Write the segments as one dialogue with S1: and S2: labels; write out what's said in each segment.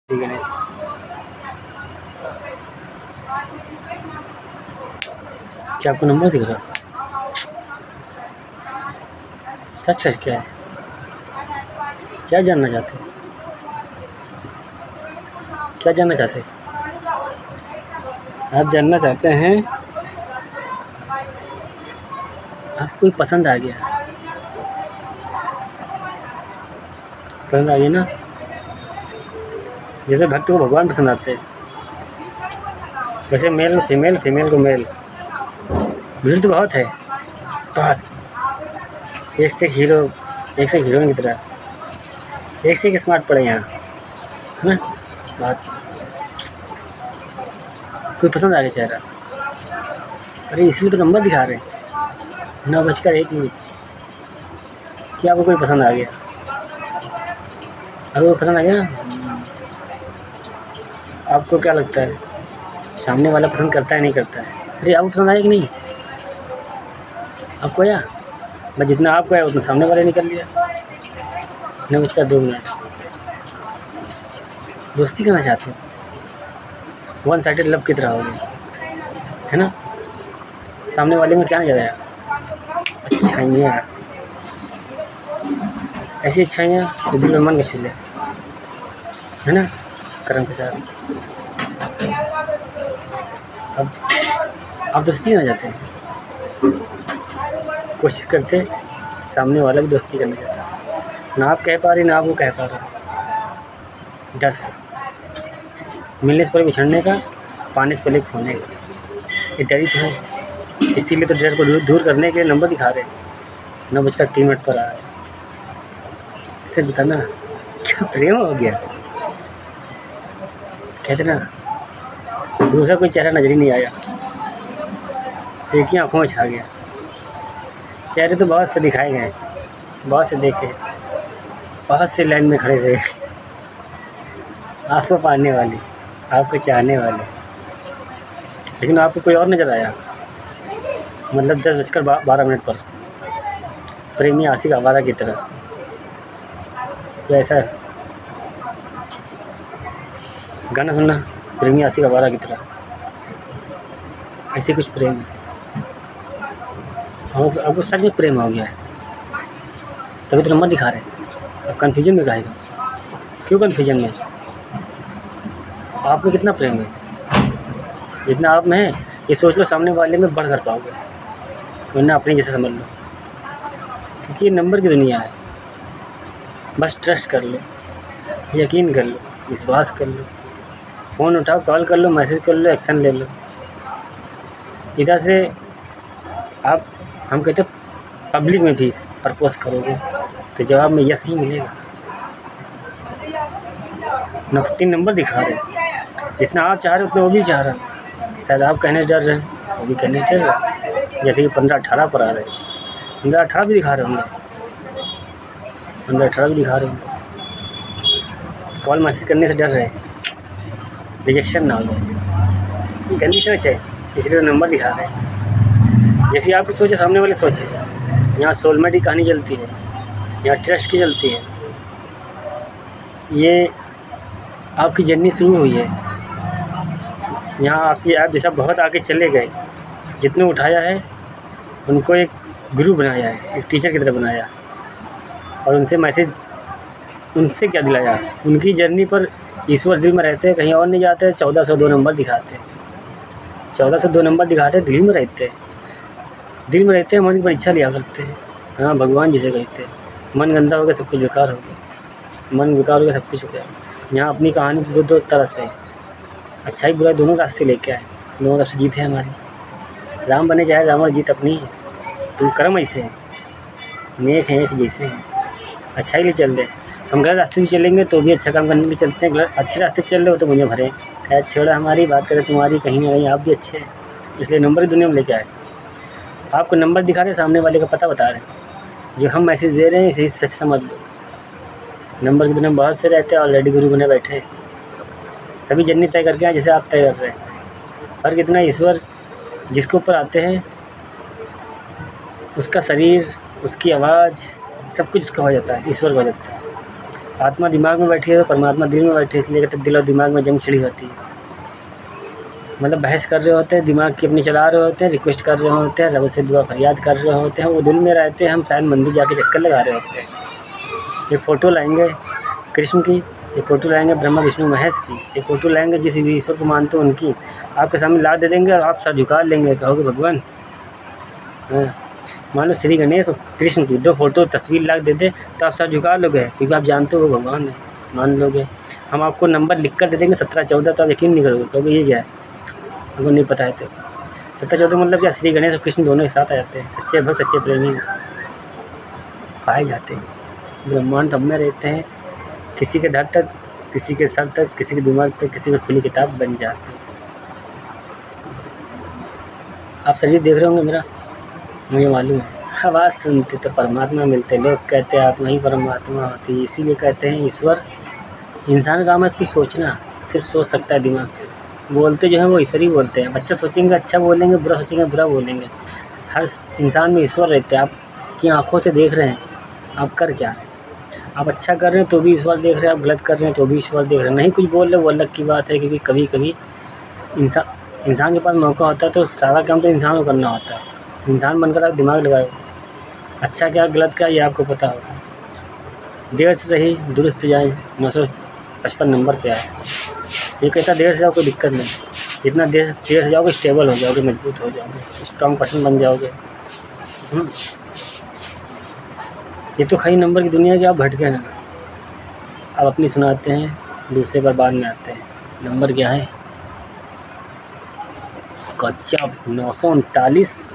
S1: गणेश क्या आपको नंबर दिख रहा? सच सच क्या है? क्या जानना चाहते हैं? क्या जानना चाहते हैं? आप जानना चाहते हैं आपको कोई पसंद आ गया? पसंद आ गया ना? जैसे भक्त को भगवान पसंद आते हैं, वैसे मेल फीमेल, फीमेल को मेल। भीड़ तो बहुत है, बहुत। एक से हीरो, एक से हीरोइन की तरह, एक से एक स्मार्ट पड़े यहाँ, है ना? बहुत। कोई पसंद आ गया चेहरा? अरे इसमें तो नंबर दिखा रहे हैं 9:01। क्या आपको कोई पसंद आ गया? अगर वो पसंद आ गया ना, आपको क्या लगता है सामने वाला पसंद करता है नहीं करता है? अरे आपको पसंद आया कि नहीं? आपको आया? बस जितना आपको आया उतना सामने वाले निकल लिया। 9:02। दोस्ती करना चाहते हो? वन साइडेड लव की तरह हो गया, है ना? सामने वाले में क्या नजर आया? अच्छाइयाँ, ऐसी अच्छाइयाँ जो दिल में मन को छू ले, है ना? कर्म के साथ अब आप दोस्ती करना चाहते हैं, कोशिश करते सामने वाला भी दोस्ती करना चाहता है, ना आप कह पा रही ना आप वो कह पा रहे, डर से मिलने से पहले बिछड़ने का, पाने से पहले खोने का, ये डर ही तो है। इसीलिए तो डर को दूर करने के लिए नंबर दिखा रहे हैं। 9:03 पर आ रहा है। इससे बताना क्या प्रेम हो गया? कहते ना दूसरा कोई चेहरा नजर ही नहीं आया, एक ही आंखों में छा गया। चेहरे तो बहुत से दिखाए गए, बहुत से देखे, बहुत से लाइन में खड़े थे आपको पाने वाले, आपको चाहने वाले, लेकिन आपको कोई और नज़र आया। मतलब 10:12 पर प्रेमी आशिक आवारा की तरह, तो ऐसा गाना सुनना, प्रेमी आशिक आवारा की तरह, ऐसे कुछ प्रेम है। और आपको सच में प्रेम हो गया है, तभी तो नंबर दिखा रहे हैं। अब कन्फ्यूजन में काहेगा? क्यों कन्फ्यूजन में? आप में कितना प्रेम है? जितना आप में है ये सोच लो सामने वाले में बढ़ कर पाओगे, वरना अपने जैसे समझ लो, क्योंकि ये नंबर की दुनिया है। बस ट्रस्ट कर लो, यकीन कर लो, विश्वास कर लो, फ़ोन उठाओ, कॉल कर लो, मैसेज कर लो, एक्शन ले लो। इधर से आप, हम कहते हैं पब्लिक में भी प्रपोज करोगे तो जवाब में यस ही मिलेगा। 903 नंबर दिखा रहे हैं, जितना आप चाह रहे हो उतना वो भी चाह रहा है। शायद आप कहने से डर रहे हैं, वो भी कहने से डर रहा है। जैसे कि 15-18 पर आ रहे हैं, 15-18 भी दिखा रहे होंगे, 15-18 भी दिखा रहे होंगे। कॉल मैसेज करने से डर रहे हैं, रिजेक्शन ना हो जाए, ये गंदी सोच है, इसलिए तो नंबर दिखा रहे हैं। जैसे आपकी सोच है सामने वाले सोच है। यहाँ सोलमेट की कहानी चलती है, यहाँ ट्रस्ट की चलती है। ये आपकी जर्नी शुरू हुई है, यहाँ आपसे आप जैसा बहुत आगे चले गए, जितने उठाया है उनको एक गुरु बनाया है, एक टीचर की तरह बनाया, और उनसे मैसेज, उनसे क्या दिलाया? उनकी जर्नी पर ईश्वर दिल में रहते हैं, कहीं और नहीं जाते हैं। 1402 नंबर दिखाते हैं, 1402 नंबर दिखाते हैं, दिल में रहते हैं, दिल में रहते हैं, मन की परीक्षा लिया करते हैं। हाँ, भगवान जिसे कहते हैं। मन गंदा हो गया सब कुछ बेकार हो गया, मन बेकार हो गया सब कुछ हो गया। यहाँ अपनी कहानी तो दो तरह से, अच्छाई बुराई दोनों रास्ते लेके आए, दोनों तरफ से जीत है हमारी। राम बने चाहे रावण, जीत अपनी है। तुम कर्म ऐसे हैं, नेक हैं एक जैसे हैं, अच्छाई लिए चल रहे। हम गलत रास्ते में चलेंगे तो भी अच्छा काम करने के लिए चलते हैं, गलत अच्छे रास्ते चल रहे हो तो मुझे भरे। खैर छोड़ा हमारी, बात करें तुम्हारी, कहीं ना कहीं आप भी अच्छे हैं, इसलिए नंबर की दुनिया में लेके आए। आपको नंबर दिखा रहे हैं, सामने वाले का पता बता रहे हैं, जो हम मैसेज दे रहे हैं इसे सच समझ लो। नंबर की दुनिया में बहुत से रहते हैं, ऑलरेडी गुरु बने बैठे हैं, सभी जर्नी तय करके आए जैसे आप तय कर रहे हैं। फ़र्क इतना, ईश्वर जिसके ऊपर आते हैं उसका शरीर, उसकी आवाज़, सब कुछ उसका हो जाता है, ईश्वर का हो जाता है। आत्मा दिमाग में बैठी है तो परमात्मा दिल में बैठी है, इसलिए कहते दिल और दिमाग में जंग छिड़ी होती है। मतलब बहस कर रहे होते हैं, दिमाग की अपनी चला रहे होते हैं, रिक्वेस्ट कर रहे होते हैं, रब से दुआ फरियाद कर रहे होते हैं, वो दिल में रहते हैं, हम शायद मंदिर जाके चक्कर लगा रहे होते हैं। ये फ़ोटो लाएंगे कृष्ण की, ये फ़ोटो लाएंगे ब्रह्मा विष्णु महेश की, ये फ़ोटो लाएंगे जिस ईश्वर को मानते हो उनकी, आपके सामने ला दे देंगे और आप सर झुका लेंगे, कहोगे भगवान। हाँ, मान लो श्री गणेश और कृष्ण की 2 फ़ोटो तस्वीर ला दे दे तो आप सर झुका लोगे, क्योंकि आप जानते हो वो भगवान है, मान लोगे। हम आपको नंबर लिख कर दे देंगे 17-14, तो आप यकीन नहीं करोगे, कहोगे ये क्या है, हमको नहीं पता है। तो 17-14 मतलब क्या, श्री गणेश और कृष्ण दोनों एक साथ आ जाते हैं, सच्चे भक्त सच्चे प्रेमी पाए जाते हैं। ब्रह्मांड सब में रहते हैं, किसी के धड़ तक, किसी के सर तक, किसी के दिमाग तक, किसी की खुली किताब बन जाते हैं। आप शरीर देख रहे होंगे मेरा, मुझे मालूम है। आवाज़ सुनते तो परमात्मा मिलते, लोग कहते हैं आत्मा ही परमात्मा होती है, इसीलिए कहते हैं ईश्वर। इंसान का काम है सिर्फ सोचना, सिर्फ सोच सकता है दिमाग से। बोलते जो हैं वो ईश्वर ही बोलते हैं। बच्चा सोचेंगे अच्छा बोलेंगे, बुरा सोचेंगे बुरा बोलेंगे। हर इंसान में ईश्वर रहते हैं। आपकी आँखों से देख रहे हैं, आप कर क्या रहे हैं। आप अच्छा कर रहे हैं तो भी ईश्वर देख रहे हैं, आप गलत कर रहे हैं तो भी ईश्वर देख रहे हैं। नहीं कुछ बोल रहे वो अलग की बात है, क्योंकि कभी कभी इंसान के पास मौका होता है तो सारा काम तो इंसान को करना होता है। इंसान बनकर आप दिमाग लगाओ, अच्छा क्या गलत क्या ये आपको पता होगा। देर से सही दुरुस्त जाए 955 नंबर पे आए। ये कहता देर से जाओ कोई दिक्कत नहीं, जितना देर से जाओगे स्टेबल हो जाओगे, मजबूत हो जाओगे, स्ट्रॉन्ग पर्सन बन जाओगे। ये तो खरी नंबर की दुनिया की, आप भटक गए ना। अब अपनी सुनाते हैं, दूसरे पर बाद में आते हैं। नंबर क्या है, गजब 939।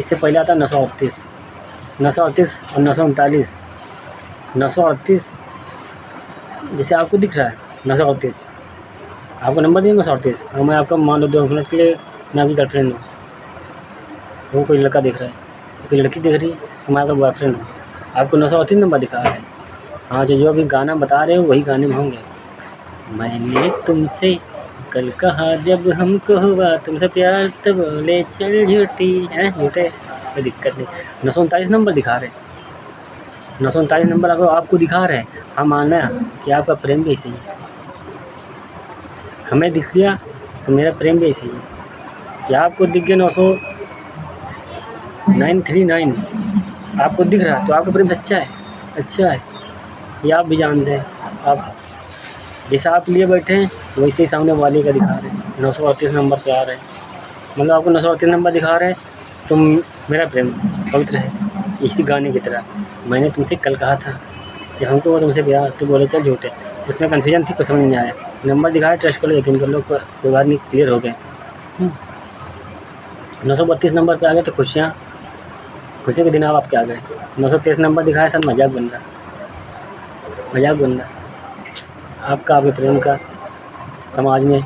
S1: इससे पहले आता 938, 938 और 939। 938 जैसे आपको दिख रहा है 938, आपको नंबर दिया 938, और मैं आपका मान लो 2 मिनट के लिए मैं आपकी गर्लफ्रेंड हूँ, वो कोई लड़का दिख रहा है, कोई लड़की दिख रही है, तो मैं आपका बॉयफ्रेंड हूँ, आपको 938 नंबर दिखा रहा है। हाँ, जो अभी गाना बता रहे हो वही गाने में होंगे। मैंने तुमसे कल कहा जब हमको हुआ तुमसे प्यार, तो बोले चल झूठी है, झूठे, कोई दिक्कत नहीं। 939 नंबर दिखा रहे, 939 नंबर आपको दिखा रहे हैं। हम माना कि आपका प्रेम भी ऐसे ही है, हमें दिख गया तो मेरा प्रेम भी ऐसे ही है। या आपको दिख गया 939 आपको दिख रहा तो आपका प्रेम सच्चा है, अच्छा है, ये आप भी जानते हैं। आप जैसा आप लिए बैठे हैं वैसे ही सामने वाले का दिखा रहे हैं। 938 नंबर पे आ रहे हैं, मतलब आपको 938 नंबर दिखा रहे हैं, तो मेरा प्रेम पवित्र है, इसी गाने की तरह। मैंने तुमसे कल कहा था कि हमको वो तुमसे प्यार, तो बोले चल झूठे। उसमें कन्फ्यूजन थी, कुछ समझ नहीं आया। नंबर दिखाया, ट्रस्ट कर लो, यकीन कर लो, कोई बात नहीं, क्लियर हो गए। 932 नंबर पे आ गए तो खुशी के दिन आप क्या आ गए। 923 नंबर दिखाया, सर मजाक बन रहा, मजाक बन रहा आपका, आपके प्रेम का। समाज में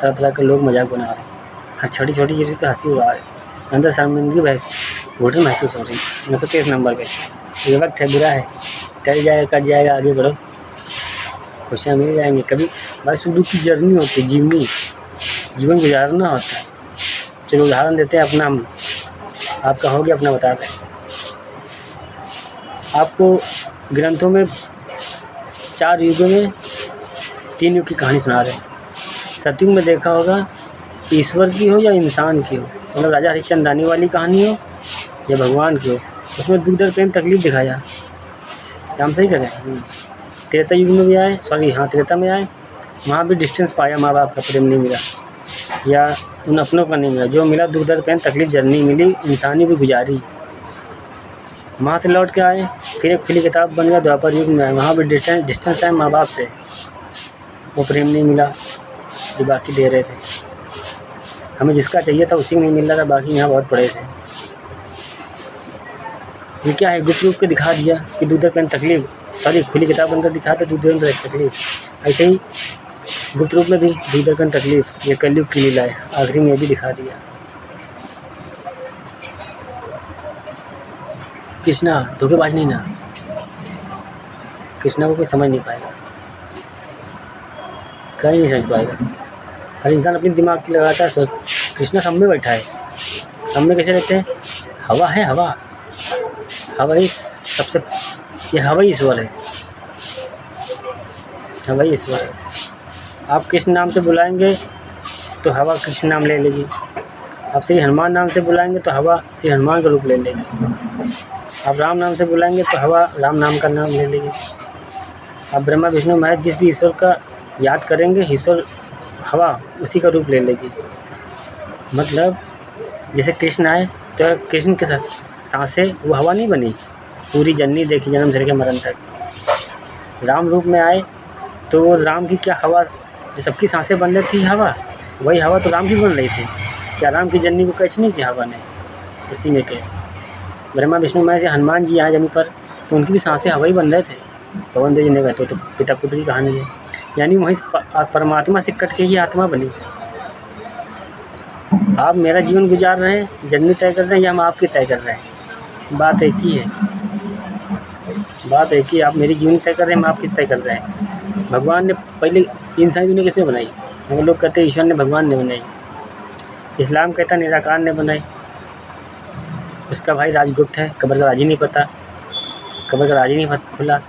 S1: तरह तरह के लोग मजाक बना रहे हैं, हर छोटी छोटी चीज़ पे हंसी उड़ा रहे हैं, अंदर शर्मिंदगी घुटन महसूस हो रही है। 923 नंबर पे ये वक्त है, बुरा है, टल जाएगा, कट जाएगा, आगे बढ़ो, खुशियाँ मिल जाएंगी। कभी भाई सुख की जर्नी होती है, जीवन गुजारना होता है। चलो उदाहरण देते हैं अपना, हम आपका हो गया अपना बता दें। आपको ग्रंथों में 4 युगों में 3 युग की कहानी सुना रहे हैं। सतयुग में देखा होगा ईश्वर की हो या इंसान की हो, मतलब राजा हरिश्चंद्र रानी वाली कहानी हो या भगवान की हो, उसमें दुख दर्द प्रेम तकलीफ दिखाया। क्या हम सही करें? त्रेता युग में भी आए, त्रेता में आए, वहाँ भी डिस्टेंस पाया, माँ बाप का प्रेम नहीं मिला या उन अपनों का नहीं मिला। जो मिला दुख दर्द प्रेम तकलीफ जर्नी मिली, इंसानी भी गुजारी। वहाँ से लौट के आए, फिर एक खुली किताब बन गया, द्वापर युग में आए, वहाँ भी डिस्टेंस है माँ बाप से, वो प्रेम नहीं मिला जो बाकी दे रहे थे। हमें जिसका चाहिए था उसी को नहीं मिल रहा था, बाकी यहाँ बहुत पड़े थे। ये क्या है, गुप्त रूप के दिखा दिया कि दुख दर्द प्रेम तकलीफ, सारी खुली किताब बनकर दिखाते दुख दर्द प्रेम तकलीफ। ऐसे ही गुप्त रूप में भी दुख दर्द प्रेम तकलीफ, ये कलयुग की लीला है। आखिरी में भी दिखा दिया। कृष्णा धोखेबाज नहीं ना, कृष्णा को कोई समझ नहीं पाएगा, कहीं नहीं समझ पाएगा। हर इंसान अपनी दिमाग की लगाता है सोच। कृष्णा सब में बैठा है, सब में कैसे रहते हैं? हवा है, हवा ही सबसे, ये हवा ही ईश्वर है। हाँ वही ईश्वर है। आप कृष्ण नाम से बुलाएंगे तो हवा कृष्ण नाम ले लेगी। आप श्री हनुमान नाम से बुलाएंगे तो हवा श्री हनुमान का रूप ले लेगी। आप राम नाम से बुलाएंगे तो हवा राम नाम का नाम ले लेगी। आप ब्रह्मा विष्णु महेश जिस भी ईश्वर का याद करेंगे, ईश्वर हवा उसी का रूप ले लेगी। मतलब जैसे कृष्ण आए तो कृष्ण के सांसें वो हवा नहीं बनी, पूरी जननी देखी जन्म से लेकर मरण तक। राम रूप में आए तो वो राम की क्या हवा, जो सबकी सांसें बन रही थी हवा, वही हवा तो राम की बन रही थी। क्या राम की जननी को कैच नहीं किया हवा ने? इसी में के ब्रह्मा विष्णु महेश से हनुमान जी आए जमीन पर तो उनकी भी सांसें हवा ही बन रहे थे। पवन देव जी ने कहते तो पिता पुत्र की कहानी है, यानी वहीं परमात्मा से कट के ही आत्मा बनी। आप मेरा जीवन गुजार रहे हैं, जर्नी तय कर रहे हैं, या हम आपकी तय कर रहे हैं? बात एक ही है, बात एक ही। आप मेरी जीवन तय कर रहे हैं, हम आपकी तय कर रहे हैं। भगवान ने पहले इंसानी दुनिया किसने बनाई? हम लोग कहते हैं ईश्वर ने, भगवान ने बनाई। इस्लाम कहता निराकार ने बनाई। उसका भाई राजगुप्त है, कब्र का राज ही नहीं पता, कब्र का राज ही नहीं खुला।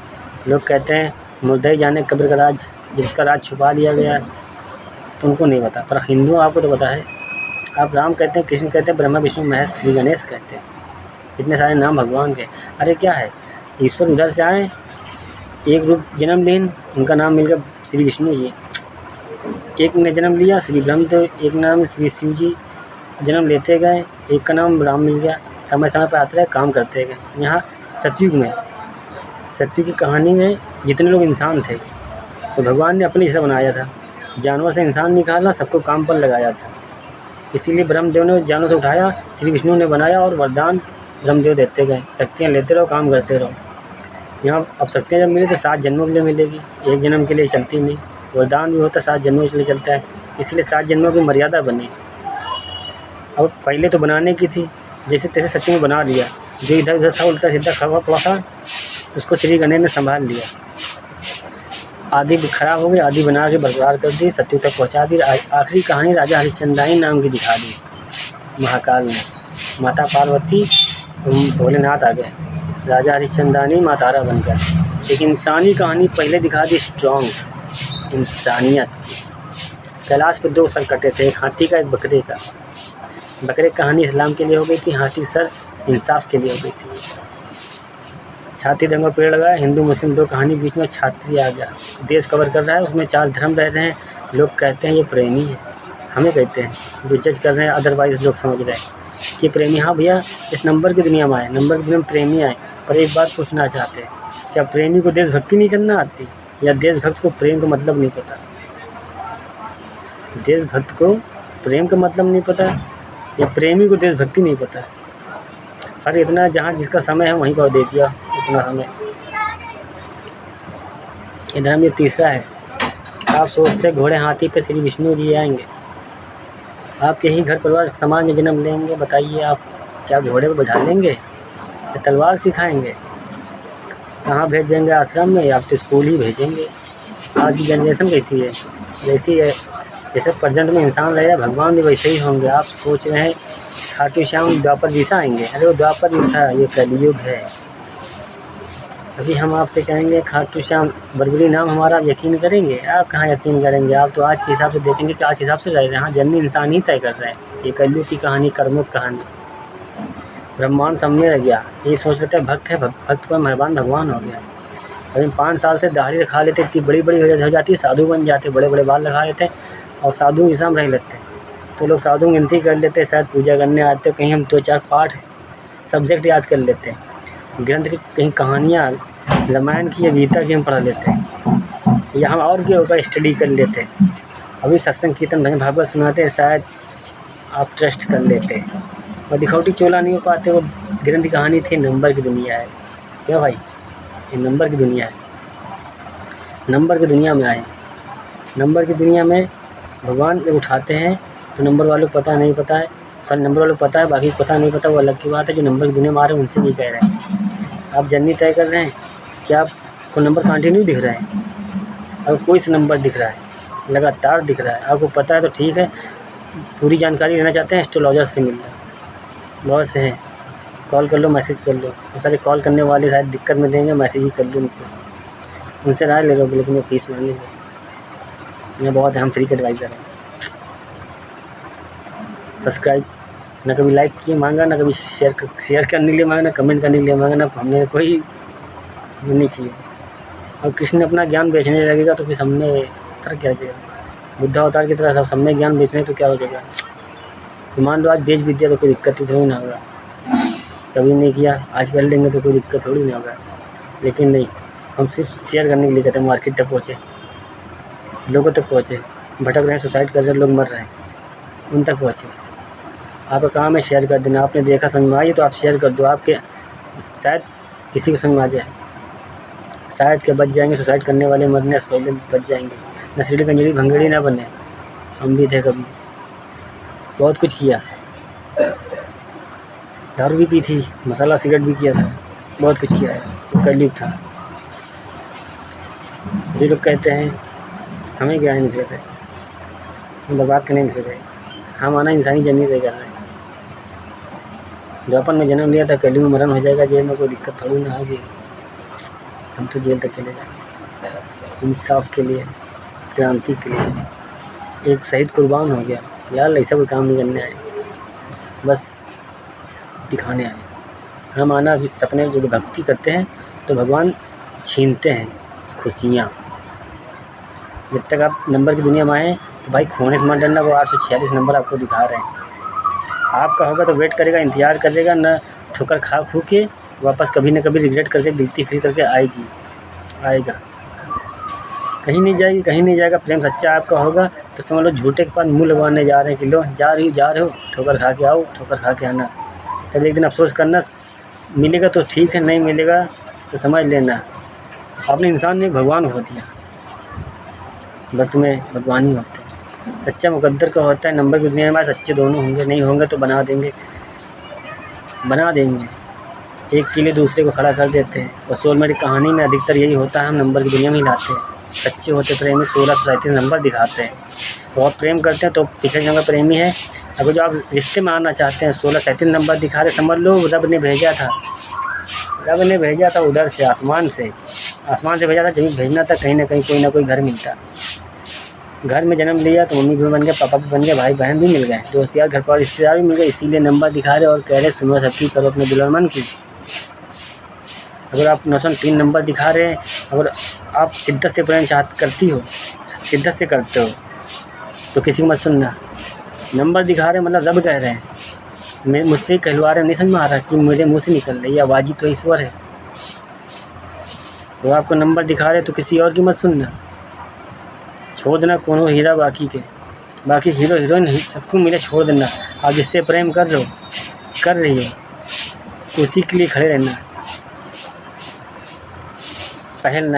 S1: लोग कहते हैं मुर्दा ही जाने कब्र का राज, जिसका राज छुपा दिया गया है, तो उनको नहीं पता। पर हिंदू आपको तो पता है। आप राम कहते हैं, कृष्ण कहते हैं, ब्रह्मा विष्णु महेश श्री गणेश कहते हैं, इतने सारे नाम भगवान के। अरे क्या है, ईश्वर उधर से आए, एक रूप जन्म लेन, उनका नाम मिल गया श्री विष्णु जी। एक ने जन्म लिया श्री ब्रह्मदेव, एक नाम श्री शिव जी, जन्म लेते गए, एक का नाम राम मिल गया। समय समय पर आते रहे, काम करते गए। यहाँ सतयुग में, सतयुग की कहानी में जितने लोग इंसान थे तो भगवान ने अपने हिस्सा बनाया था, जानवर से इंसान निकाला, सबको काम पर लगाया था। इसीलिए ब्रह्मदेव ने जानवर से उठाया, श्री विष्णु ने बनाया और वरदान ब्रह्मदेव देते गए, शक्तियाँ लेते रहो, काम करते रहो। यहाँ अब शक्तियाँ जब मिली तो 7 जन्मों के लिए मिलेगी, एक जन्म के लिए चलती नहीं। वरदान भी होता 7 जन्मों के लिए चलता है, इसलिए 7 जन्मों की मर्यादा बनी। अब पहले तो बनाने की थी, जैसे तैसे सच्ची में बना दिया। जो इधर उधर था उल्टा सीधा खड़ा पड़ा था, उसको श्री गणेश ने संभाल लिया। आदि खराब हो गई, आदि बना के बरकरार कर दी, सत्ययुग तक पहुँचा दी। आखिरी कहानी राजा हरिश्चंद्रानी नाम की दिखा दी महाकाल ने। माता पार्वती भोलेनाथ आ गए, राजा हरिश्चंद्रानी माँ तारा बनकर। एक इंसानी कहानी पहले दिखा दी, स्ट्रॉन्ग इंसानियत। कैलाश पे 2 सर कटे थे, एक हाथी का, एक बकरे का। बकरे कहानी इस्लाम के लिए हो गई थी, हाथी सर इंसाफ के लिए हो गई थी। छाती दंगा पेड़ लगाया, हिंदू मुस्लिम 2 कहानी, बीच में छात्री आ गया। देश कवर कर रहा है, उसमें 4 धर्म रह रहे हैं। लोग कहते हैं ये प्रेमी है, हमें कहते हैं, जो जज कर रहे हैं अदरवाइज लोग समझ रहे हैं कि प्रेमी। हाँ भैया, इस नंबर की दुनिया में आए, नंबर की दुनिया में प्रेमी आए। पर एक बात पूछना चाहते हैं, क्या प्रेमी को देशभक्ति नहीं करना आती, या देशभक्त को प्रेम का मतलब नहीं पता? देशभक्त को प्रेम का मतलब नहीं पता, या प्रेमी को देशभक्ति नहीं पता? फर्क इतना है, जहाँ जिसका समय है वहीं पर दे दिया उतना समय। ये धर्म ये तीसरा है। आप सोचते घोड़े हाथी पे श्री विष्णु जी आएंगे, आपके ही घर परिवार समाज में जन्म लेंगे। बताइए आप क्या घोड़े पर बैठा लेंगे या तलवार सिखाएंगे? कहाँ भेजेंगे? आश्रम में, या आप तो स्कूल ही भेजेंगे। आज की जनरेशन कैसी है, जैसी है, जैसे प्रेजेंट में इंसान रह रहा है, भगवान भी वैसे ही होंगे। आप सोच रहे हैं खाटू श्याम द्वापर जैसा आएंगे, अरे वो द्वापर नहीं था, ये कलयुग है। अभी हम आपसे कहेंगे खाटू श्याम बरबरी नाम हमारा, आप यकीन करेंगे? आप कहाँ यकीन करेंगे? आप तो आज के हिसाब से देखेंगे कि आज के हिसाब से रह रहे हैं। हाँ, जन्म इंसान ही तय कर रहे हैं। ये कलयुग की कहानी, कर्मों की कहानी, ब्रह्मांड सामने रह गया। ये सोच लेते हैं भक्त है, भक्त को मेहरबान भगवान हो गया। अभी 5 साल से दाढ़ी रखा लेते, इतनी बड़ी बड़ी हो जाती है, साधु बन जाते, बड़े बड़े बाल लगा लेते और साधु के सामने रह लेते हैं। तो लोग साधु गिनती कर लेते हैं, शायद पूजा करने आते, कहीं हम 2-4 पाठ सब्जेक्ट याद कर लेते हैं, ग्रंथ की कहीं कहानियाँ रामायण की या गीता की हम पढ़ लेते हैं, या हम और के ऊपर स्टडी कर लेते हैं। अभी सत्संग कीर्तन भजन भागवत सुनाते हैं, शायद आप ट्रस्ट कर लेते हैं। और दिखौटी चोला नहीं हो पाते, वो ग्रंथ की कहानी थी। नंबर की दुनिया है क्या भाई? ये नंबर की दुनिया है। नंबर की दुनिया में आए, नंबर की दुनिया में भगवान जब उठाते हैं तो नंबर वालों को पता नहीं पता है, सर नंबर वालों को पता है, बाकी पता नहीं पता, वो अलग की बात है। जो नंबर की दुनिया में आ रहे हैं उनसे भी कह रहे हैं, आप जर्नी तय कर रहे हैं, क्या आपको नंबर कंटिन्यू दिख रहा है? अगर कोई सा नंबर दिख रहा है, लगातार दिख रहा है, आपको पता है तो ठीक है। पूरी जानकारी लेना चाहते हैं, एस्ट्रोलॉजर से मिलना, बहुत से हैं, कॉल कर लो, मैसेज कर लो। बहुत सारे कॉल करने वाले शायद दिक्कत में देंगे, मैसेज ही कर लो उनको। उनसे राय ले लो, लेकिन वो फीस मांगेंगे। ये बहुत है, हम फ्री के एडवाइज़र हैं। सब्सक्राइब ना कभी लाइक किए मांगा, ना कभी शेयर करने के लिए मांगा, ना कमेंट करने के लिए मांगा, ना हमने कोई नहीं चाहिए। और कृष्ण ने अपना ज्ञान बेचने लगेगा तो फिर हमने फ़र्क क्या जाएगा? बुद्धा अवतार की तरह सब में ज्ञान बेचने तो क्या हो जाएगा? तो मान लो आज बेच भी दिया तो कोई दिक्कत थोड़ी ना होगा। कभी नहीं किया, आज कर लेंगे तो कोई दिक्कत थोड़ी ना होगा। लेकिन नहीं, हम सिर्फ शेयर करने के लिए कहते हैं। मार्केट तक पहुँचे, लोगों तक पहुँचे, भटक रहे हैं, सुसाइड कर रहे हैं, लोग मर रहे हैं, उन तक पहुँचे। आपका काम है शेयर कर देना। आपने देखा समझ में आई तो आप शेयर कर दो, आपके शायद किसी को समझ में आ जाए, शायद के बच जाएंगे। सुसाइड करने वाले मरने से पहले बच जाएंगे। नशेड़ी कंजरी भंगड़ी ना बने। हम भी थे कभी, बहुत कुछ किया, दारू भी पी थी, मसाला सिगरेट भी किया था, बहुत कुछ किया है। तो कलयुग था। जो लोग कहते हैं हमें क्या नहीं कहते, हम बर्बाद करने नहीं रहे, हम आना इंसानी जर्नी तय कर रहे हैं। द्वापर में जन्म लिया था, कलयुग में मरण हो जाएगा। जेल में कोई दिक्कत थोड़ी ना होगी, हम तो जेल तक चले जाएंगे। इंसाफ के लिए, क्रांति के लिए एक शहीद कुर्बान हो गया। यार ऐसा कोई काम नहीं करने आए, बस दिखाने आए। हम आना भी सपने जो भक्ति करते हैं तो भगवान छीनते हैं खुशियाँ। जब तक आप नंबर की दुनिया में आए तो भाई खोने से मत डरना। वो 846 नंबर आपको दिखा रहे हैं। आपका होगा तो वेट करेगा, इंतज़ार करेगा, ना ठोकर खा खू के वापस कभी न कभी रिग्रेट करके गिल्टी फील करके आएगा। कहीं नहीं जाएगी, कहीं नहीं जाएगा। प्रेम सच्चा आपका होगा तो समझ लो झूठे के पास मुँह लगवाने जा रहे हैं कि लो जा रहे हो, ठोकर खा के आओ, ठोकर खा के आना। तब एक दिन अफसोस करना, मिलेगा तो ठीक है, नहीं मिलेगा तो समझ लेना आपने इंसान ने भगवान हो दिया। वक्त में भगवान ही होते हैं। सच्चा मुकद्दर का होता है। नंबर की दुनिया में सच्चे दोनों होंगे, नहीं होंगे तो बना देंगे। एक के लिए दूसरे को खड़ा कर देते हैं। और सोलमेट की कहानी में अधिकतर यही होता है, हम नंबर की दुनिया में ही लाते हैं। सच्चे होते प्रेमी 1637 नंबर दिखाते हैं। बहुत प्रेम करते हैं तो पिछले जन्म का प्रेमी है। अगर जो आप रिश्ते में आना चाहते हैं 1637 नंबर दिखा रहे, समझ लो रब ने भेजा था उधर से, आसमान से भेजा था। जब भेजना था कहीं ना कहीं कोई ना कोई घर मिलता। घर में जन्म लिया तो मम्मी भी बन गए, पापा भी बन गए, भाई बहन भी मिल गए, दोस्त यार घर पर रिश्तेदार भी मिल गए। इसीलिए नंबर दिखा रहे और कह रहे सुनो सबकी, करो अपने दिल और मन की। अगर आप 903 नंबर दिखा रहे हैं, अगर आप शिद्दत से प्रेम करती हो, शिद्दत से करते हो तो किसी को मत सुनना। नंबर दिखा रहे मतलब रब कह रहे हैं, मैं मुझसे कहलवा रहे, नहीं समझ में आ रहा कि मेरे मुँह से निकल रही है आवाज़ ही तो ईश्वर है। वो आपको नंबर दिखा रहे तो किसी और की मत सुनना। छोड़ देना कोनो हीरा बाकी हीरो हीरोइन सबको मिले, छोड़ देना। आप जिससे प्रेम कर रही हो उसी के लिए खड़े रहना, पहल ना